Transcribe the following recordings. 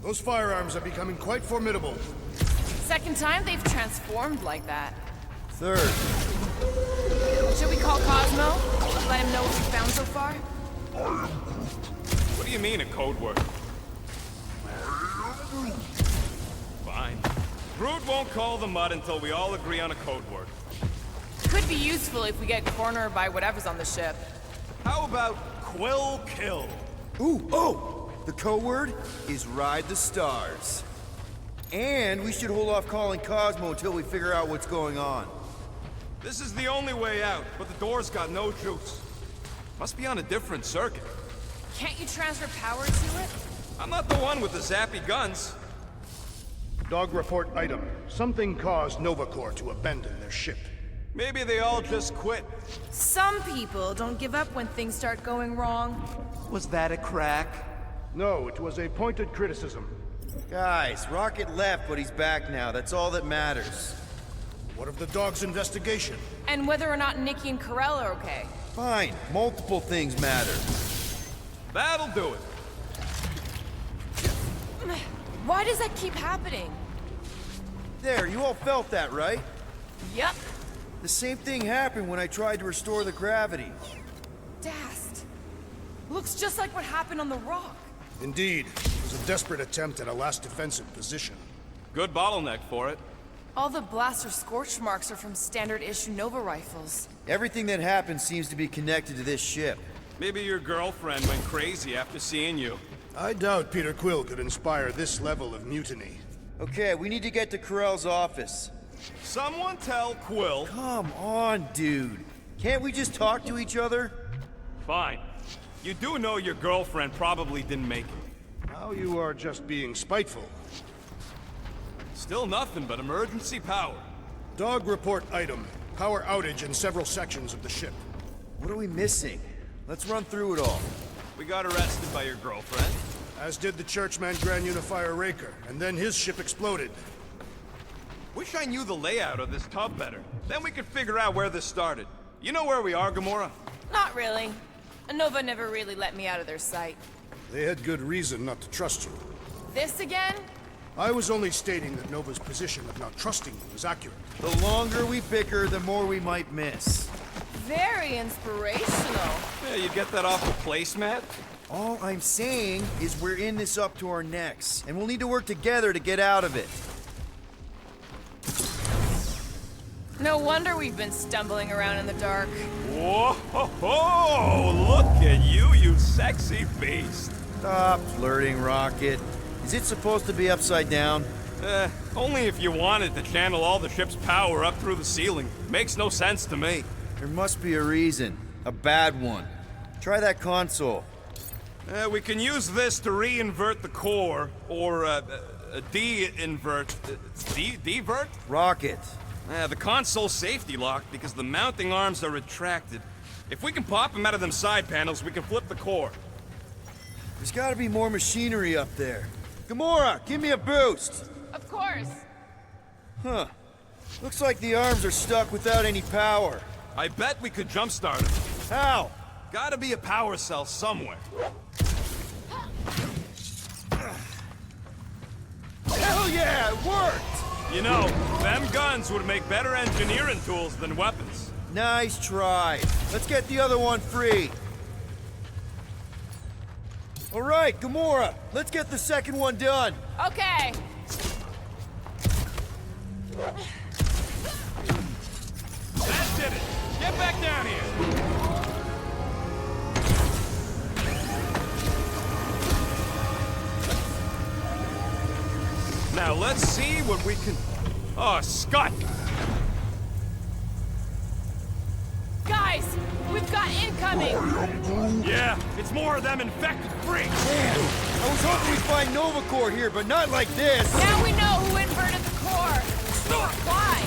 Those firearms are becoming quite formidable. Second time they've transformed like that. Third. Should we call Cosmo? Let him know what we found so far? What do you mean, a code word? Fine. Groot won't call the mud until we all agree on a code word. Could be useful if we get cornered by whatever's on the ship. How about Quill Kill? Ooh, oh! The code word is Ride the Stars. And we should hold off calling Cosmo until we figure out what's going on. This is the only way out, but the door's got no juice. Must be on a different circuit. Can't you transfer power to it? I'm not the one with the zappy guns. Dog report item. Something caused Nova Corps to abandon their ship. Maybe they all just quit. Some people don't give up when things start going wrong. Was that a crack? No, it was a pointed criticism. Guys, Rocket left, but he's back now. That's all that matters. What of the dog's investigation? And whether or not Nikki and Corell are okay. Fine, multiple things matter. That'll do it. Why does that keep happening? There, you all felt that, right? Yup. The same thing happened when I tried to restore the gravity. Dast. Looks just like what happened on the rock. Indeed, it was a desperate attempt at a last defensive position. Good bottleneck for it. All the blaster scorch marks are from standard-issue Nova rifles. Everything that happened seems to be connected to this ship. Maybe your girlfriend went crazy after seeing you. I doubt Peter Quill could inspire this level of mutiny. Okay, we need to get to Corell's office. Someone tell Quill. Come on, dude. Can't we just talk to each other? Fine. You do know your girlfriend probably didn't make it. Now you are just being spiteful. Still nothing but emergency power. Dog report item. Power outage in several sections of the ship. What are we missing? Let's run through it all. We got arrested by your girlfriend. As did the churchman Grand Unifier Raker, and then his ship exploded. Wish I knew the layout of this tub better. Then we could figure out where this started. You know where we are, Gamora? Not really. Nova never really let me out of their sight. They had good reason not to trust you. This again? I was only stating that Nova's position of not trusting you is accurate. The longer we bicker, the more we might miss. Very inspirational. Yeah, you get that off the placemat? All I'm saying is we're in this up to our necks, and we'll need to work together to get out of it. No wonder we've been stumbling around in the dark. Whoa! Look at you, you sexy beast. Stop flirting, Rocket. Is it supposed to be upside down? Only if you wanted to channel all the ship's power up through the ceiling. Makes no sense to me. There must be a reason. A bad one. Try that console. We can use this to re-invert the core, or de-invert. Divert? Rocket. The console's safety locked because the mounting arms are retracted. If we can pop them out of them side panels, we can flip the core. There's gotta be more machinery up there. Gamora, give me a boost! Of course. Huh. Looks like the arms are stuck without any power. I bet we could jumpstart them. How? Gotta be a power cell somewhere. Hell yeah, it worked! You know, them guns would make better engineering tools than weapons. Nice try. Let's get the other one free. All right, Gamora, let's get the second one done. Okay. That did it. Get back down here. Now let's see what we can... Oh, Scott! Guys, we've got incoming. Yeah, it's more of them infected freaks. Damn, I was hoping we'd find Nova Corps here, but not like this. Now we know who inverted the core. Why?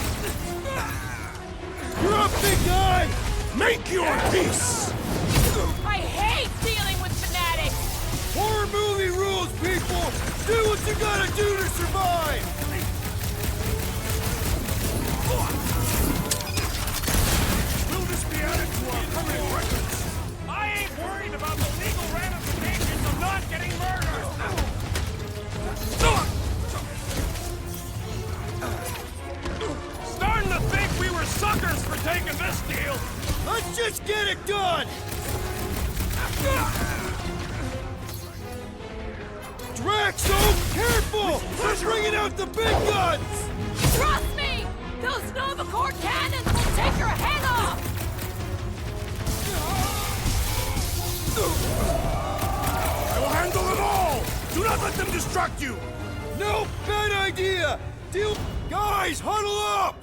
You're up, big guy! Make your peace! I hate dealing with fanatics. Horror movie rules, people! Do what you gotta do to survive! Will this be added to our permanent records? I ain't worried about the legal ramifications of not getting murdered! taking this deal! Let's just get it done! Draxo, careful! We're bringing out the big guns! Trust me! Those Novacore cannons will take your head off! I will handle them all! Do not let them distract you! No, bad idea! Deal... Guys, huddle up!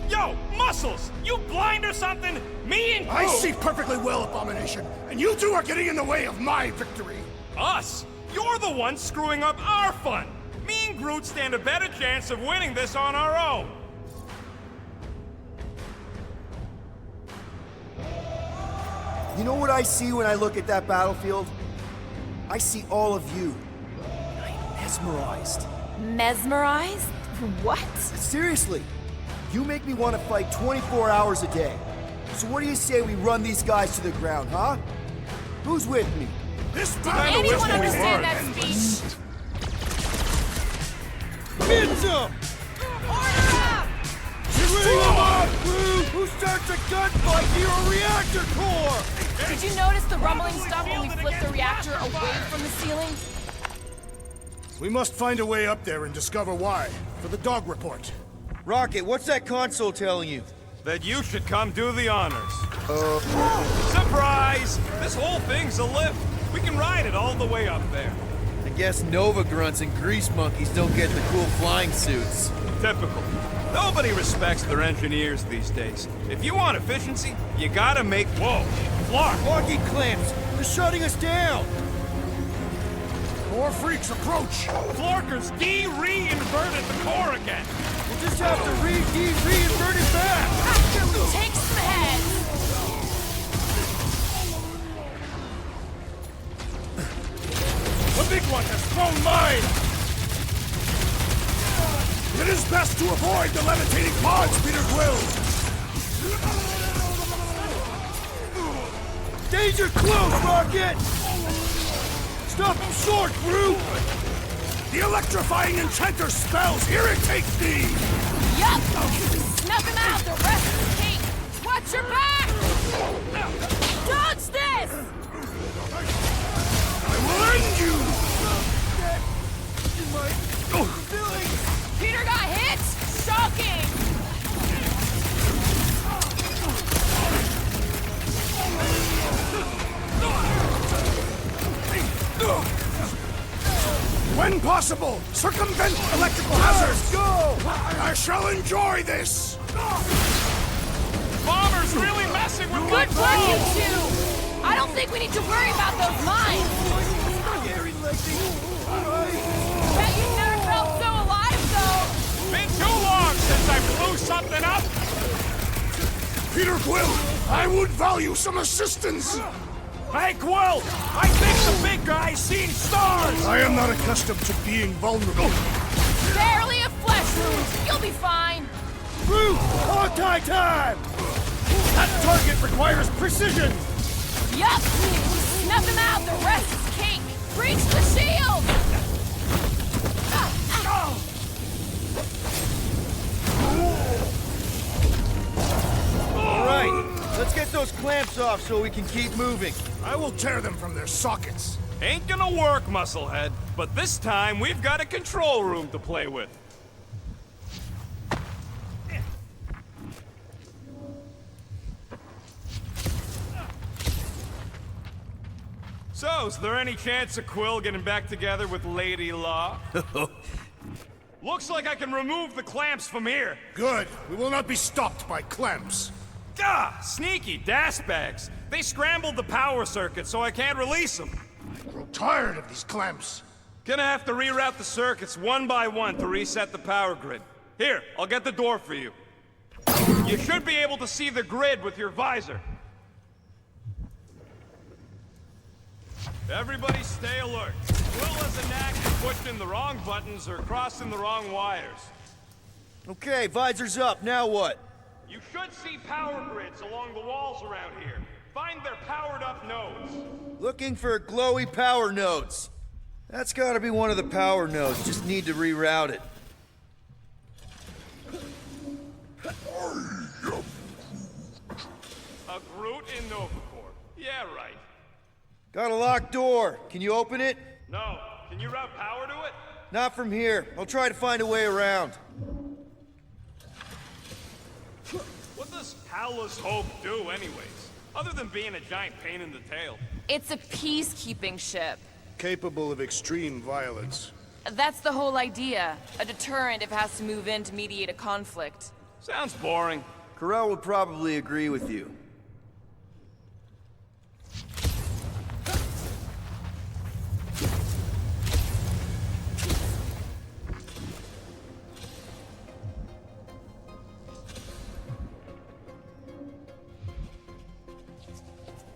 Yo, Muscles! You blind or something? Me and I Groot- see perfectly well, Abomination, and you two are getting in the way of my victory! Us? You're the one screwing up our fun! Me and Groot stand a better chance of winning this on our own! You know what I see when I look at that battlefield? I see all of you. I'm mesmerized. Mesmerized? What? Seriously, you make me want to fight 24 hours a day. So what do you say we run these guys to the ground, huh? Who's with me? This Did battle is anyone to be understand won. that speech? Get some! Order up! Bring them up, crew! Who starts a gunfight near a reactor core? Did you notice the rumbling stuff when we flipped the reactor away from the ceiling? We must find a way up there and discover why, for the dog report. Rocket, what's that console telling you? That you should come do the honors. Surprise! This whole thing's a lift. We can ride it all the way up there. I guess Nova grunts and grease monkeys don't get the cool flying suits. Typical. Nobody respects their engineers these days. If you want efficiency, you gotta make... Whoa! Flark! Walking clamps! They're shutting us down! More freaks approach! Flarkers de-reinverted the core again! We'll just have to reinvert it back! After we take some heads! The big one has thrown mine! It is best to avoid the levitating pods, Peter Quill! Danger close, Rocket! Stop him short, crew! The electrifying enchanter spells irritate me! Yup! Snuff him out, the rest is cake! Watch your back! Dodge this! I will end you! Peter got hit? Shocking! When possible, circumvent electrical hazards! Go! I shall enjoy this! Bomber's really messing with my Good work, you two! I don't think we need to worry about those mines! Bet you've never felt so alive, though! Been too long since I blew something up! Peter Quill, I would value some assistance! Hey, Quill! I think the big guy's seen stars! I am not accustomed to being vulnerable. Barely a flesh wound! You'll be fine! Crew, hog-tie time! That target requires precision! Yup! Snuff him out, the rest is cake! Breach the shield! All right, let's get those clamps off so we can keep moving. I will tear them from their sockets. Ain't gonna work, Musclehead. But this time, we've got a control room to play with. So, is there any chance of Quill getting back together with Lady Law? Looks like I can remove the clamps from here. Good. We will not be stopped by clamps. Gah! Sneaky bags. They scrambled the power circuit, so I can't release them. I grow tired of these clamps. Gonna have to reroute the circuits one by one to reset the power grid. Here, I'll get the door for you. You should be able to see the grid with your visor. Everybody stay alert. Will has a knack for pushing the wrong buttons or crossing the wrong wires. Okay, visor's up, now what? You should see power grids along the walls around here. Find their powered up nodes. Looking for glowy power nodes. That's gotta be one of the power nodes. Just need to reroute it. A Groot in Novacore. Yeah, right. Got a locked door. Can you open it? No. Can you route power to it? Not from here. I'll try to find a way around. What does Howler's Hope do, anyways? Other than being a giant pain in the tail. It's a peacekeeping ship. Capable of extreme violence. That's the whole idea. A deterrent if it has to move in to mediate a conflict. Sounds boring. Corell would probably agree with you.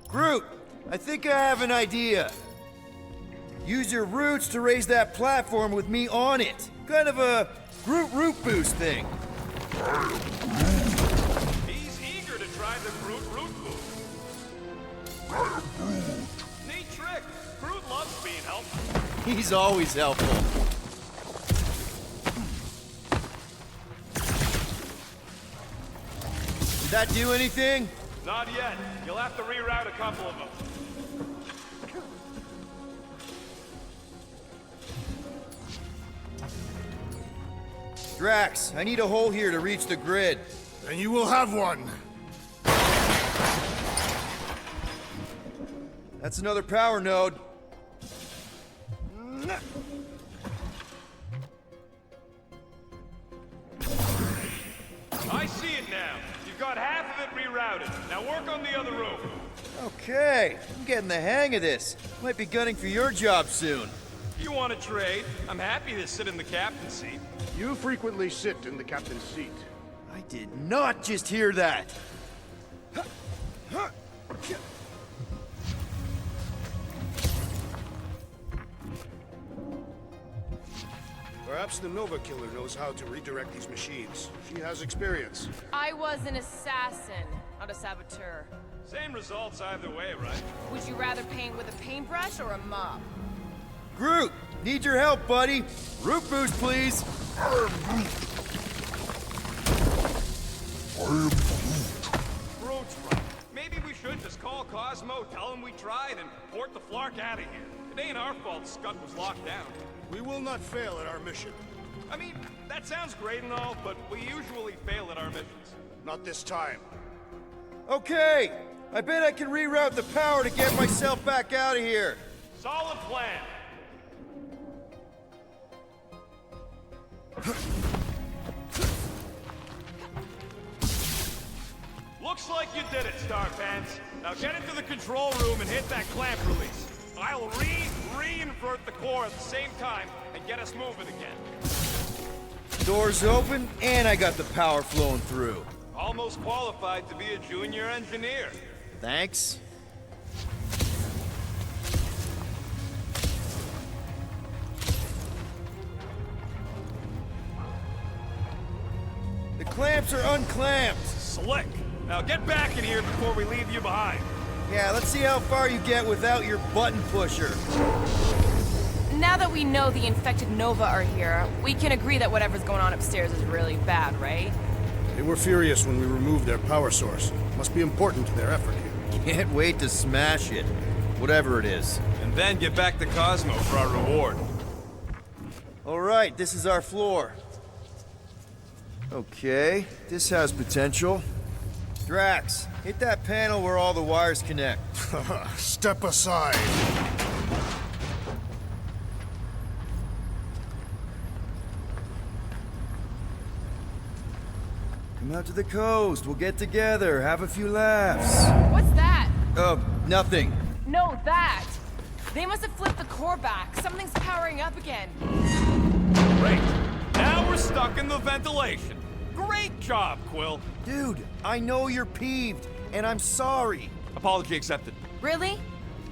Groot, I think I have an idea. Use your roots to raise that platform with me on it. Kind of a Groot root boost thing. He's eager to try the Groot root boost. Neat trick. Groot loves being helpful. He's always helpful. Did that do anything? Not yet. You'll have to reroute a couple of them. Drax, I need a hole here to reach the grid. And you will have one. That's another power node. I see it now. You've got half of it rerouted. Now work on the other room. Okay, I'm getting the hang of this. Might be gunning for your job soon. You want to trade? I'm happy to sit in the captain's seat. You frequently sit in the captain's seat. I did not just hear that. Perhaps the Nova Killer knows how to redirect these machines. She has experience. I was an assassin, not a saboteur. Same results either way, right? Would you rather paint with a paintbrush or a mop? Groot, need your help, buddy. Root boost, please. Groot's right. Maybe we should just call Cosmo, tell him we tried, and port the Flark out of here. It ain't our fault Scud was locked down. We will not fail at our mission. I mean, that sounds great and all, but we usually fail at our missions. Not this time. Okay, I bet I can reroute the power to get myself back out of here. Solid plan. Looks like you did it, Starpants. Now get into the control room and hit that clamp release. I'll re-invert the core at the same time and get us moving again. Doors open, and I got the power flowing through. Almost qualified to be a junior engineer. Thanks. The clamps are unclamped. Slick. Now get back in here before we leave you behind. Yeah, let's see how far you get without your button pusher. Now that we know the infected Nova are here, we can agree that whatever's going on upstairs is really bad, right? They were furious when we removed their power source. Must be important to their effort here. Can't wait to smash it. Whatever it is. And then get back to Cosmo for our reward. All right, this is our floor. Okay, this has potential. Drax, hit that panel where all the wires connect. Step aside. Come out to the coast. We'll get together, have a few laughs. What's that? Nothing. No, that! They must have flipped the core back. Something's powering up again. Great. Now we're stuck in the ventilation. Great job, Quill. Dude, I know you're peeved, and I'm sorry. Apology accepted. Really?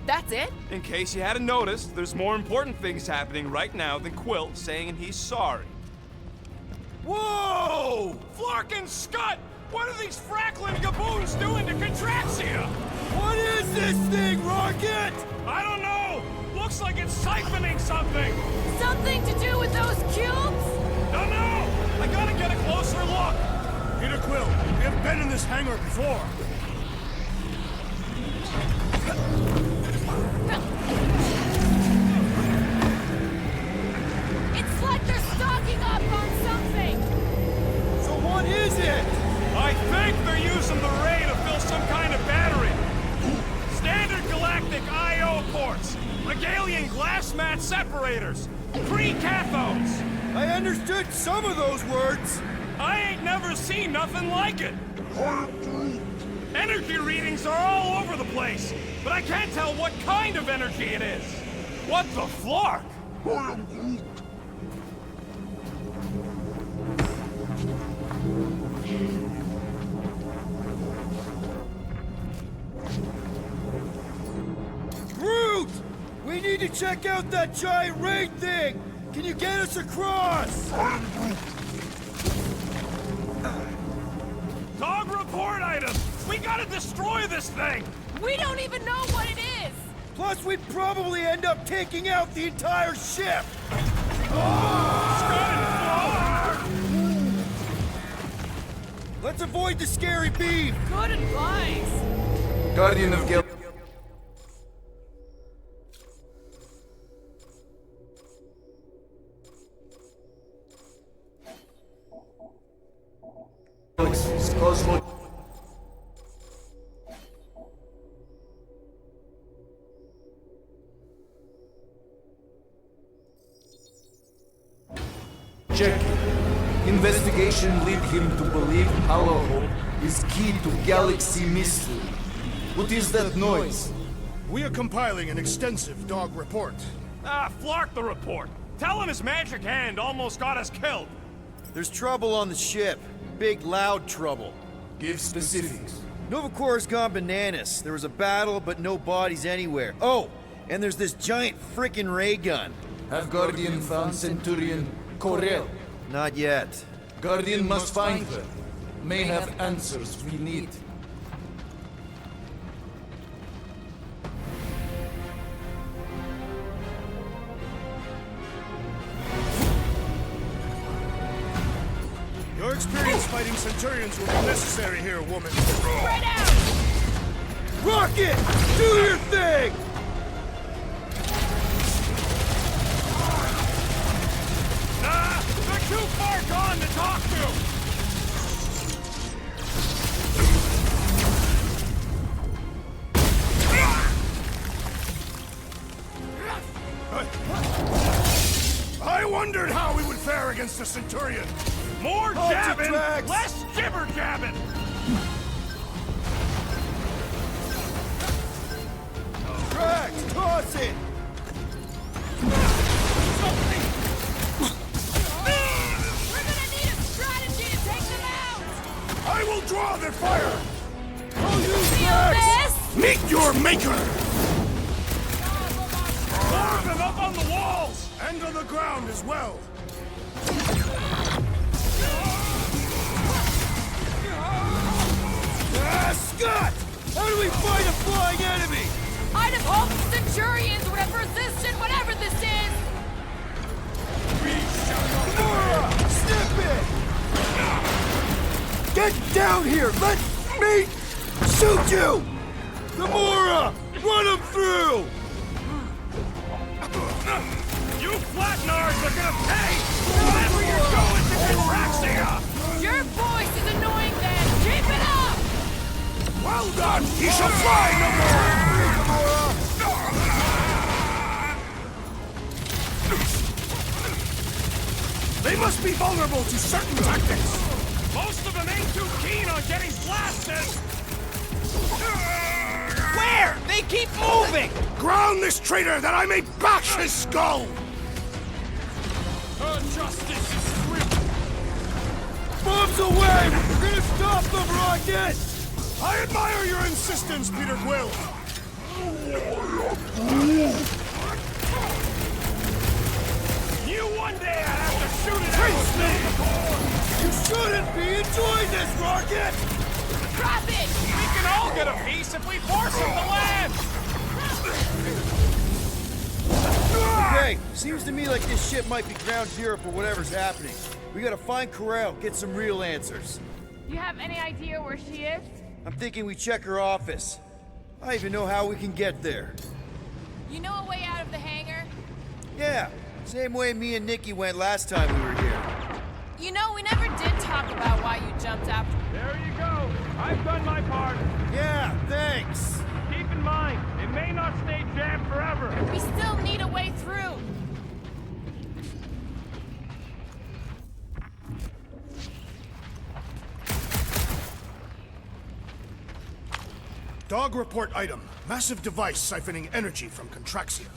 That's it? In case you hadn't noticed, there's more important things happening right now than Quill saying he's sorry. Whoa! Flark and Scud! What are these Fracklin gaboons doing to Contraxia? What is this thing, Rocket? I don't know! Looks Looks like it's siphoning something! Something to do with those cubes? Don't know! I gotta get a closer look! Peter Quill, we have been in this hangar before. It's like they're stocking up on something! So what is it? I think they're using the ray to fill some kind of battery. Standard galactic I.O. ports. Regalian glass mat separators. Pre-cathodes. I understood some of those words. I ain't never seen nothing like it. Energy readings are all over the place, but I can't tell what kind of energy it is. What the flark? Groot! We need to check out that giant raid thing! Can you get us across? Dog report item! We gotta destroy this thing! We don't even know what it is! Plus, we'd probably end up taking out the entire ship! Let's avoid the scary beam! Good advice! Guardian of Galaxies, Cosmo. Check. Investigation lead him to believe Hollow Hope is key to galaxy mystery. What is that noise? We are compiling an extensive dog report. Ah, flark the report. Tell him his magic hand almost got us killed. There's trouble on the ship. Big, loud trouble. Give specifics. Nova Corps gone bananas. There was a battle, but no bodies anywhere. Oh, and there's this giant frickin' ray gun. Have Guardian found Centurion Corel? Not yet. Guardian must find her. May have answers we need. Your experience fighting Centurions will be necessary here, woman. Spread out! Rocket! Do your thing! Nah, they're too far gone to talk to! I wondered how we would fare against the Centurion. More Hold your jabbing, tracks. less jibber jabbing! Tracks! Toss it! We're gonna need a strategy to take them out! I will draw their fire. I'll use Feel tracks! this? Meet your maker. More of them up on the walls! And on the ground as well. Ah, Scott! How do we fight a flying enemy? I'd have hoped the Centurions would have resisted whatever this is! Gamora! Step it! Get down here! Let me shoot you! Gamora! Run him through! You flatnards are gonna pay for whatever you're doing to Contraxia! Your voice is annoying then! Keep it up! Well done. He shall fly no more. They must be vulnerable to certain tactics. Most of them ain't too keen on getting blasted! Where? They keep moving! Ground this traitor that I may bash his skull. Justice is swift! Bombs away! We're gonna stop them, Rocket! I admire your insistence, Peter Quill. You one day I'd have to shoot it out! You shouldn't be enjoying this, Rocket! Drop it! We can all get a piece if we force him to land! to me like this ship might be ground zero for whatever's happening. We gotta find Corel, get some real answers. You have any idea where she is? I'm thinking we check her office. I even know how we can get there. You know a way out of the hangar? Yeah, same way me and Nikki went last time we were here. You know, we never did talk about why you jumped after. There you go. I've done my part. Yeah, thanks. Keep in mind, it may not stay jammed forever. We still need a way through. Dog report item. Massive device siphoning energy from Contraxia.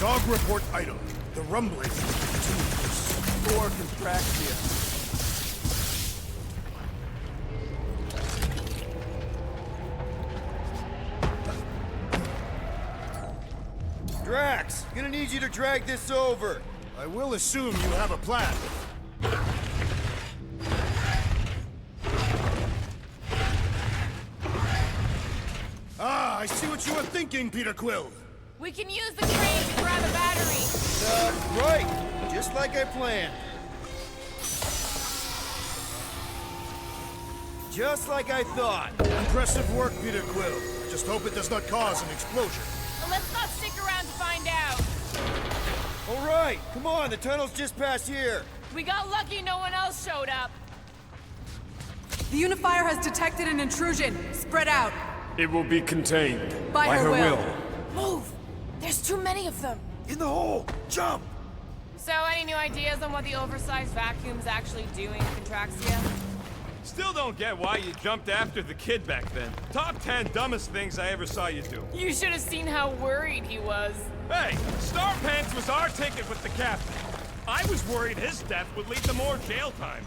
Dog report item. The rumbling continues. For Contraxia. Drax, gonna need you to drag this over. I will assume you have a plan. Ah, I see what you were thinking, Peter Quill. We can use the crane to grab a battery. Right, just like I planned. Just like I thought. Impressive work, Peter Quill. I just hope it does not cause an explosion. But let's not stick around to find out. All right, come on, the tunnel's just past here. We got lucky no one else showed up. The Unifier has detected an intrusion. Spread out. It will be contained. By her will. Move! There's too many of them. In the hole, jump! So, any new ideas on what the oversized vacuum's actually doing to Contraxia? Still don't get why you jumped after the kid back then. Top 10 dumbest things I ever saw you do. You should have seen how worried he was. Hey, Star Pants was our ticket with the captain. I was worried his death would lead to more jail time.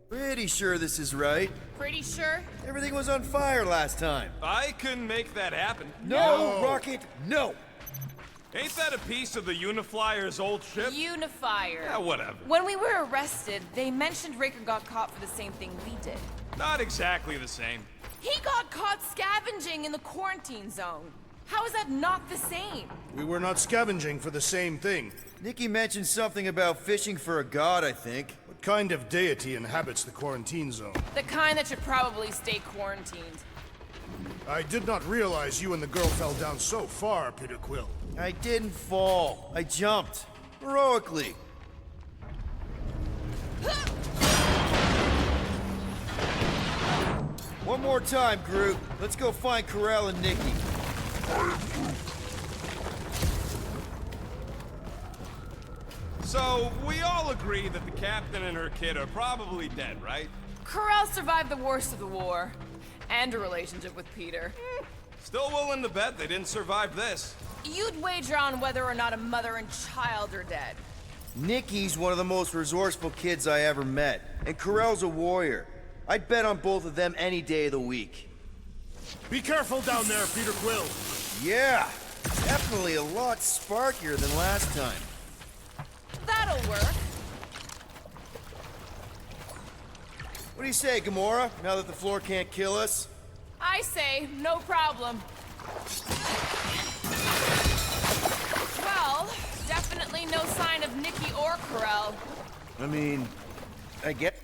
Pretty sure this is right. Pretty sure? Everything was on fire last time. I couldn't make that happen. No, Rocket, no! Ain't that a piece of the Uniflyer's old ship? Unifier. Yeah, whatever. When we were arrested, they mentioned Raker got caught for the same thing we did. Not exactly the same. He got caught scavenging in the quarantine zone. How is that not the same? We were not scavenging for the same thing. Nikki mentioned something about fishing for a god, I think. What kind of deity inhabits the quarantine zone? The kind that should probably stay quarantined. I did not realize you and the girl fell down so far, Peter Quill. I didn't fall. I jumped. Heroically. One more time, Groot. Let's go find Corel and Nikki. So, we all agree that the captain and her kid are probably dead, right? Corel survived the worst of the war. And a relationship with Peter. Still willing to bet they didn't survive this. You'd wager on whether or not a mother and child are dead. Nikki's one of the most resourceful kids I ever met. And Corel's a warrior. I'd bet on both of them any day of the week. Be careful down there, Peter Quill. Yeah, definitely a lot sparkier than last time. That'll work. What do you say, Gamora, now that the floor can't kill us? I say, no problem. Well, definitely no sign of Nikki or Corel. I mean, I get...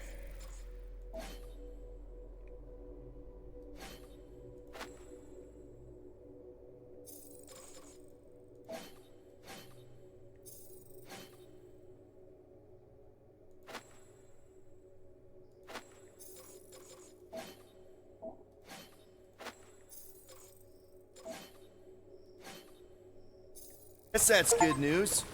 Guess that's good news.